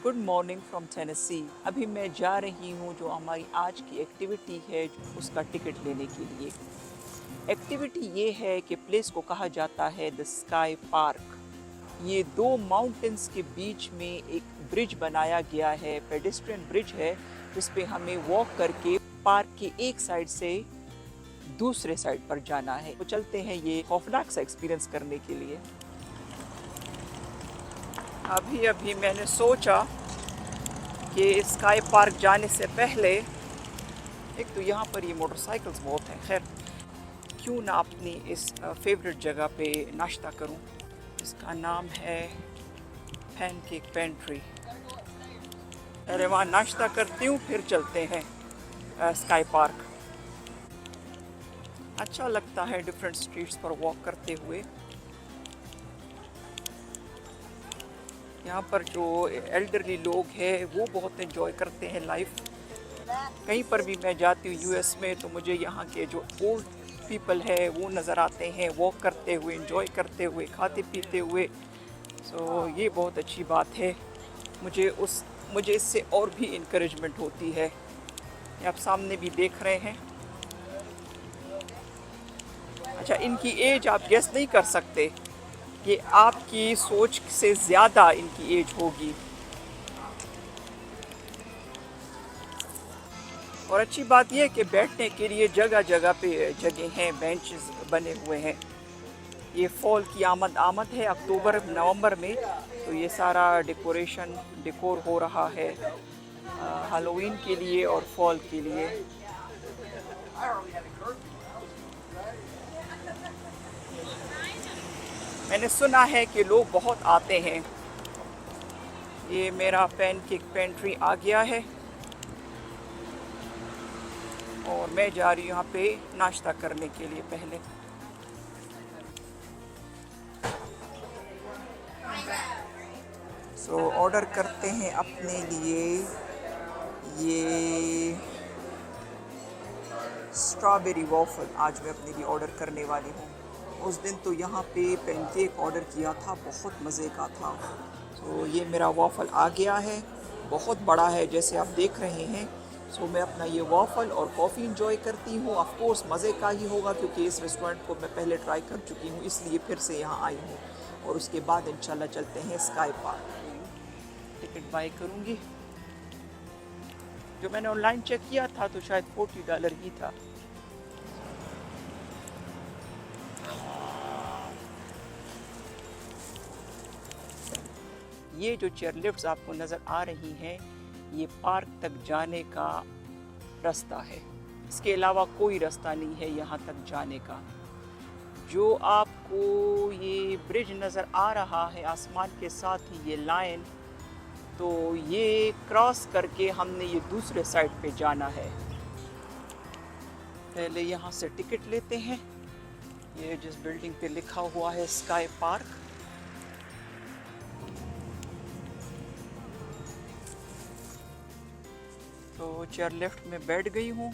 Good morning from Tennessee. अभी मैं जा रही हूँ जो हमारी आज की एक्टिविटी है उसका टिकट लेने के लिए। एक्टिविटी ये है कि प्लेस को कहा जाता है द स्काई पार्क। ये दो माउंटेन्स के बीच में एक ब्रिज बनाया गया है, पेडेस्ट्रियन ब्रिज है, जिस पे हमें वॉक करके पार्क की एक साइड से दूसरे साइड पर जाना है। तो चलते हैं ये खौफनाक सा एक्सपीरियंस करने के लिए। अभी अभी मैंने सोचा कि स्काई पार्क जाने से पहले, एक तो यहाँ पर ये मोटरसाइकिल्स बहुत हैं, खैर क्यों ना अपनी इस फेवरेट जगह पे नाश्ता करूँ। इसका नाम है पैनकेक पेंट्री। अरे वहाँ नाश्ता करती हूँ, फिर चलते हैं स्काई पार्क। अच्छा लगता है डिफरेंट स्ट्रीट्स पर वॉक करते हुए। यहाँ पर जो एल्डरली लोग हैं वो बहुत एंजॉय करते हैं लाइफ। कहीं पर भी मैं जाती हूँ यूएस में तो मुझे यहाँ के जो ओल्ड पीपल है वो नज़र आते हैं, वॉक करते हुए, एंजॉय करते हुए, खाते पीते हुए। सो ये बहुत अच्छी बात है। मुझे इससे और भी इनकरेजमेंट होती है। आप सामने भी देख रहे हैं। अच्छा, इनकी एज आप गेस नहीं कर सकते, ये आपकी सोच से ज़्यादा इनकी एज होगी। और अच्छी बात यह है कि बैठने के लिए जगह जगह पे जगह हैं, बेंचेस बने हुए हैं। ये फॉल की आमद है अक्टूबर नवंबर में, तो ये सारा डेकोर हो रहा है हैलोवीन के लिए और फॉल के लिए। मैंने सुना है कि लोग बहुत आते हैं। ये मेरा पैनकेक पेंट्री आ गया है और मैं जा रही हूँ यहाँ पे नाश्ता करने के लिए। पहले ऑर्डर करते हैं अपने लिए ये स्ट्रॉबेरी वॉफल। आज मैं अपने लिए ऑर्डर करने वाली हूँ। उस दिन तो यहाँ पे पैनकेक ऑर्डर किया था, बहुत मज़े का था। तो ये मेरा वॉफल आ गया है, बहुत बड़ा है जैसे आप देख रहे हैं। मैं अपना ये वॉफल और कॉफ़ी इंजॉय करती हूँ। ऑफ कोर्स मज़े का ही होगा क्योंकि इस रेस्टोरेंट को मैं पहले ट्राई कर चुकी हूँ, इसलिए फिर से यहाँ आई हूँ। और उसके बाद इंशाल्लाह चलते हैं स्काई पार्क। टिकट बाय करूँगी। जो मैंने ऑनलाइन चेक किया था तो शायद $40 ही था। ये जो चेयरलिफ्ट्स आपको नज़र आ रही हैं, ये पार्क तक जाने का रास्ता है। इसके अलावा कोई रास्ता नहीं है यहाँ तक जाने का। जो आपको ये ब्रिज नज़र आ रहा है आसमान के साथ ही, ये लाइन, तो ये क्रॉस करके हमने ये दूसरे साइड पे जाना है। पहले यहाँ से टिकट लेते हैं। ये जिस बिल्डिंग पे लिखा हुआ है स्काई पार्क, तो चेयरलिफ्ट में बैठ गई हूँ।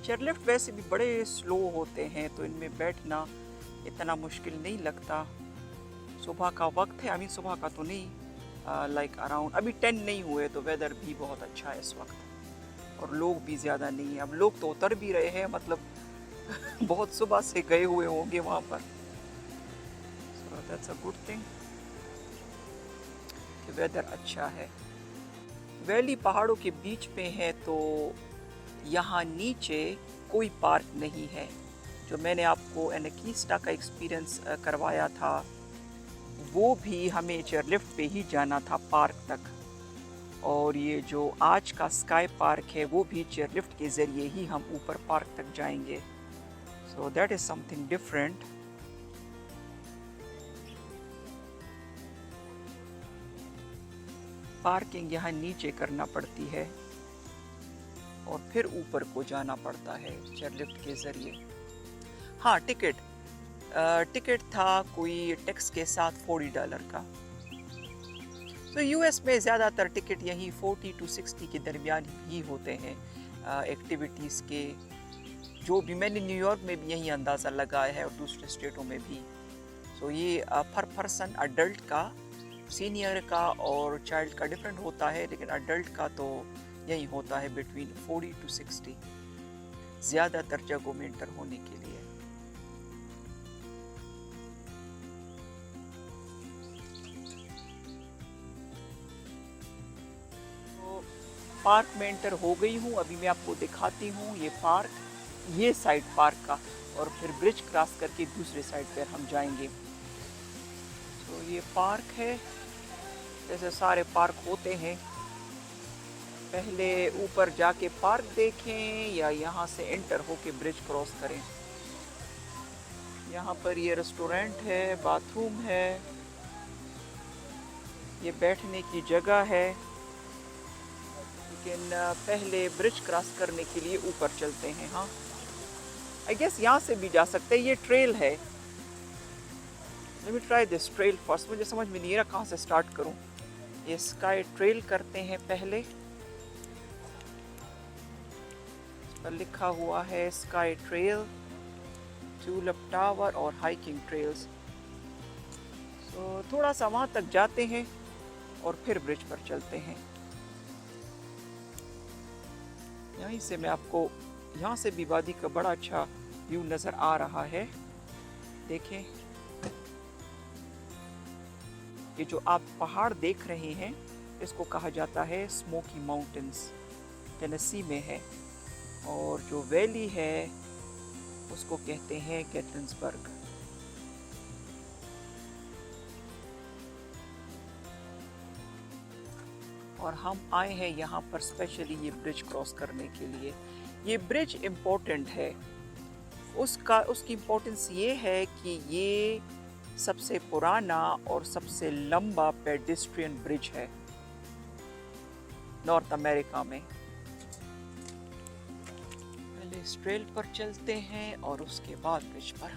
चेयरलिफ्ट वैसे भी बड़े स्लो होते हैं तो इनमें बैठना इतना मुश्किल नहीं लगता। सुबह का वक्त है, अभी सुबह का तो नहीं, लाइक अराउंड अभी 10 नहीं हुए, तो वेदर भी बहुत अच्छा है इस वक्त और लोग भी ज़्यादा नहीं हैं। अब लोग तो उतर भी रहे हैं, मतलब बहुत सुबह से गए हुए होंगे वहाँ पर। So that's a good thing कि वेदर अच्छा है। वैली पहाड़ों के बीच पे है तो यहाँ नीचे कोई पार्क नहीं है। जो मैंने आपको एनाकीस्टा का एक्सपीरियंस करवाया था, वो भी हमें चेयरलिफ्ट पे ही जाना था पार्क तक। और ये जो आज का स्काई पार्क है वो भी चेयरलिफ्ट के ज़रिए ही हम ऊपर पार्क तक जाएंगे। So that is something different. Parking यहाँ नीचे करना पड़ती है और फिर ऊपर को जाना पड़ता है चेयरलिफ्ट के ज़रिए। हाँ, टिकट था कोई टैक्स के साथ $40 का। तो यूएस में ज़्यादातर टिकट यही 40 to 60 के दरमियान ही होते हैं एक्टिविटीज़ के। जो भी मैंने न्यूयॉर्क में भी यही अंदाज़ा लगाया है और दूसरे स्टेटों में भी। ये पर पर्सन अडल्ट का सीनियर का और चाइल्ड का डिफरेंट होता है, लेकिन अडल्ट का तो यही होता है बिटवीन 40 to 60 ज़्यादातर जगहों में इंटर होने के लिए। तो पार्क में एंटर हो गई हूँ। अभी मैं आपको दिखाती हूँ ये पार्क, ये साइड पार्क का, और फिर ब्रिज क्रॉस करके दूसरे साइड पर हम जाएंगे। तो ये पार्क है, जैसे सारे पार्क होते हैं। पहले ऊपर जाके पार्क देखें या यहाँ से एंटर होके ब्रिज क्रॉस करें। यहाँ पर ये रेस्टोरेंट है, बाथरूम है, ये बैठने की जगह है। लेकिन पहले ब्रिज क्रॉस करने के लिए ऊपर चलते हैं। हाँ, आई गेस यहाँ से भी जा सकते हैं। ये ट्रेल है। Let me try this trail first. मुझे समझ में नहीं आ रहा कहाँ से स्टार्ट करूँ। ये स्काई ट्रेल करते हैं पहले। इस पर लिखा हुआ है स्काई ट्रेल, ट्यूलिप टावर और हाइकिंग ट्रेल्स। तो थोड़ा सा वहाँ तक जाते हैं और फिर ब्रिज पर चलते हैं। यहीं से मैं आपको, यहाँ से भी वादी का बड़ा अच्छा व्यू नज़र आ रहा है। देखें, ये जो आप पहाड़ देख रहे हैं इसको कहा जाता है स्मोकी माउंटेन्स, टेनेसी में है। और जो वैली है उसको कहते हैं गेटलिंसबर्ग। और हम आए हैं यहाँ पर स्पेशली ये ब्रिज क्रॉस करने के लिए। ये ब्रिज इम्पोर्टेंट है। उसकी इम्पोर्टेंस ये है कि ये सबसे पुराना और सबसे लंबा पेडेस्ट्रियन ब्रिज है नॉर्थ अमेरिका में। पहले इस ट्रेल पर चलते हैं और उसके बाद ब्रिज पर।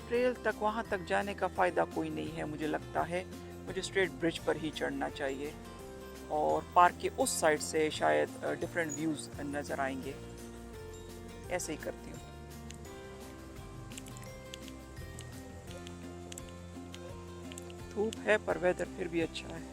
ट्रेल तक, वहाँ तक जाने का फ़ायदा कोई नहीं है मुझे लगता है। मुझे स्ट्रेट ब्रिज पर ही चढ़ना चाहिए और पार्क के उस साइड से शायद डिफरेंट व्यूज़ नज़र आएंगे। ऐसे ही करती हूँ। धूप है पर वेदर फिर भी अच्छा है।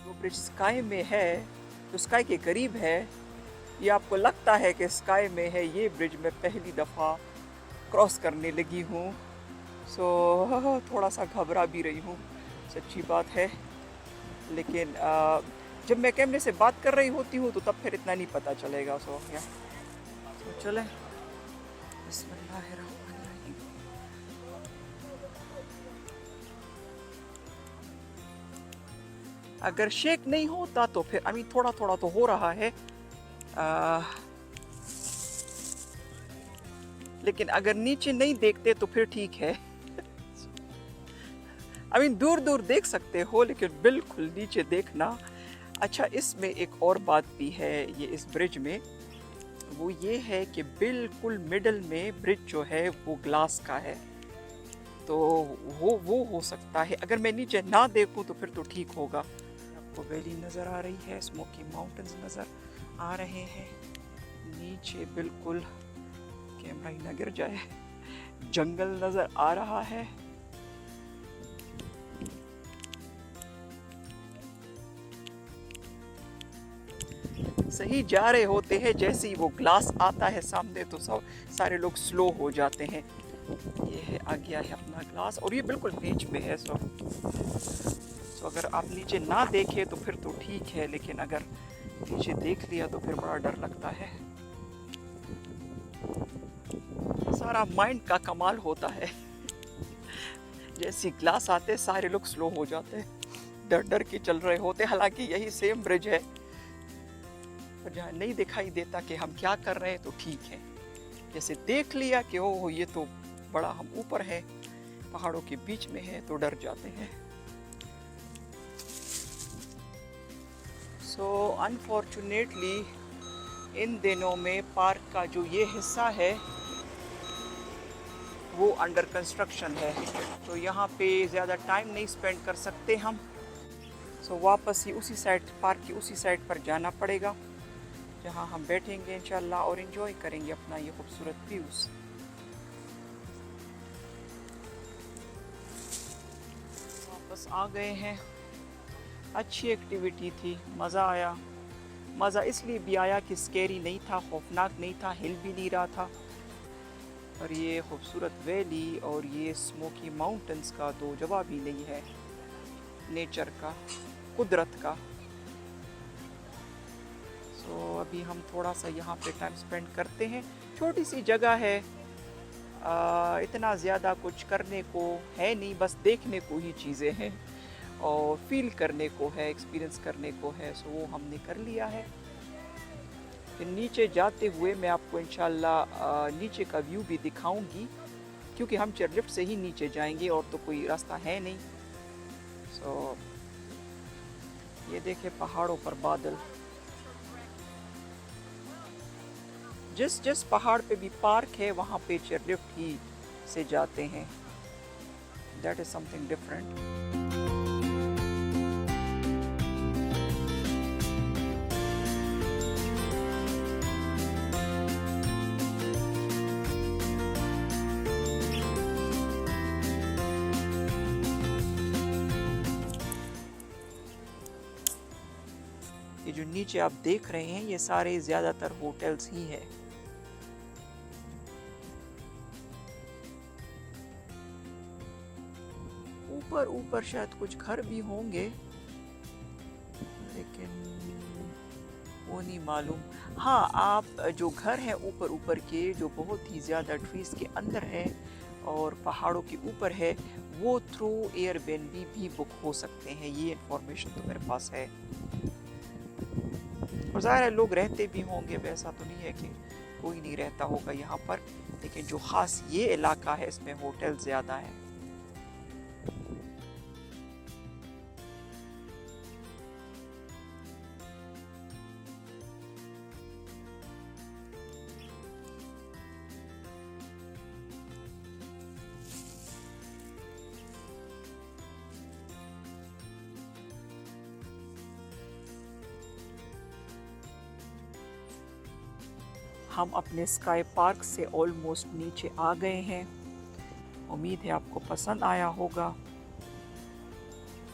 वो ब्रिज स्काई में है, तो स्काई के करीब है। ये आपको लगता है कि स्काई में है, ये ब्रिज में पहली दफ़ा क्रॉस करने लगी हूँ। सो थोड़ा सा घबरा भी रही हूँ, सच्ची बात है। लेकिन जब मैं कैमरे से बात कर रही होती हूँ तो तब फिर इतना नहीं पता चलेगा। सो चलें, बिस्मिल्लाहिर्रहमानिर्रहीम। अगर शेक नहीं होता तो फिर थोड़ा थोड़ा तो हो रहा है, लेकिन अगर नीचे नहीं देखते तो फिर ठीक है। दूर दूर देख सकते हो, लेकिन बिल्कुल नीचे देखना। अच्छा, इसमें एक और बात भी है ये इस ब्रिज में, वो ये है कि बिल्कुल मिडल में ब्रिज जो है वो ग्लास का है। तो वो हो सकता है, अगर मैं नीचे ना देखूं तो फिर तो ठीक होगा। आपको वैली नज़र आ रही है, स्मोकी माउंटेन्स नज़र आ रहे हैं नीचे। बिल्कुल कैमरा ही ना गिर जाए। जंगल नज़र आ रहा है। सही जा रहे होते हैं, जैसे ही वो ग्लास आता है सामने तो सारे लोग स्लो हो जाते हैं। ये है, आ गया है अपना ग्लास, और ये बिल्कुल बीच में है। सो अगर आप नीचे ना देखें तो फिर तो ठीक है, लेकिन अगर नीचे देख लिया तो फिर बड़ा डर लगता है। सारा माइंड का कमाल होता है। जैसे ग्लास आते सारे लोग स्लो हो जाते हैं, डर डर के चल रहे होते। हालांकि यही सेम ब्रिज है, पर जहाँ नहीं दिखाई देता कि हम क्या कर रहे हैं तो ठीक है। जैसे देख लिया कि ओह ये तो बड़ा हम ऊपर है, पहाड़ों के बीच में है, तो डर जाते हैं। सो अनफॉर्चुनेटली इन दिनों में पार्क का जो ये हिस्सा है वो अंडर कंस्ट्रक्शन है, तो यहाँ पे ज़्यादा टाइम नहीं स्पेंड कर सकते हम। सो वापस ही उसी साइड, पार्क की उसी साइड पर जाना पड़ेगा जहाँ हम बैठेंगे इंशाल्लाह और इन्जॉय करेंगे अपना ये खूबसूरत व्यूज़। वापस आ गए हैं। अच्छी एक्टिविटी थी, मज़ा आया। मज़ा इसलिए भी आया कि स्केरी नहीं था, खौफनाक नहीं था, हिल भी नहीं रहा था। और ये खूबसूरत वैली और ये स्मोकी माउंटेंस का तो जवाब ही नहीं है, नेचर का, कुदरत का। सो अभी हम थोड़ा सा यहाँ पे टाइम स्पेंड करते हैं। छोटी सी जगह है, इतना ज़्यादा कुछ करने को है नहीं, बस देखने को ही चीज़ें हैं और फील करने को है, एक्सपीरियंस करने को है। सो वो हमने कर लिया है। फिर नीचे जाते हुए मैं आपको इंशाल्लाह नीचे का व्यू भी दिखाऊंगी, क्योंकि हम चेयरलिफ्ट से ही नीचे जाएंगे और तो कोई रास्ता है नहीं। सो ये देखे पहाड़ों पर बादल। जिस पहाड़ पे भी पार्क है वहाँ पे चेयरलिफ्ट ही से जाते हैं। That is something different. ये जो नीचे आप देख रहे हैं ये सारे ज़्यादातर होटल्स ही हैं। ऊपर ऊपर शायद कुछ घर भी होंगे, लेकिन वो नहीं मालूम। हाँ, आप जो घर हैं ऊपर ऊपर के, जो बहुत ही ज़्यादा ट्रीज़ के अंदर है और पहाड़ों के ऊपर है, वो थ्रू एयरबीएनबी भी बुक हो सकते हैं। ये इन्फॉर्मेशन तो मेरे पास है। और ज़ाहिर है लोग रहते भी होंगे, वैसा तो नहीं है कि कोई नहीं रहता होगा यहाँ पर, लेकिन जो ख़ास ये इलाका है इसमें होटल ज़्यादा है। हम अपने स्काई पार्क से ऑलमोस्ट नीचे आ गए हैं। उम्मीद है आपको पसंद आया होगा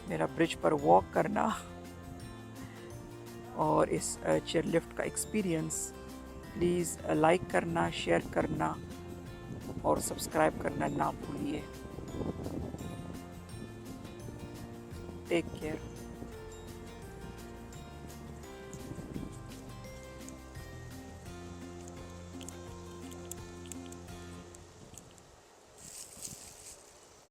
मेरा ब्रिज पर वॉक करना और इस चेयरलिफ्ट का एक्सपीरियंस। प्लीज़ लाइक करना, शेयर करना और सब्सक्राइब करना ना भूलिए। Take care.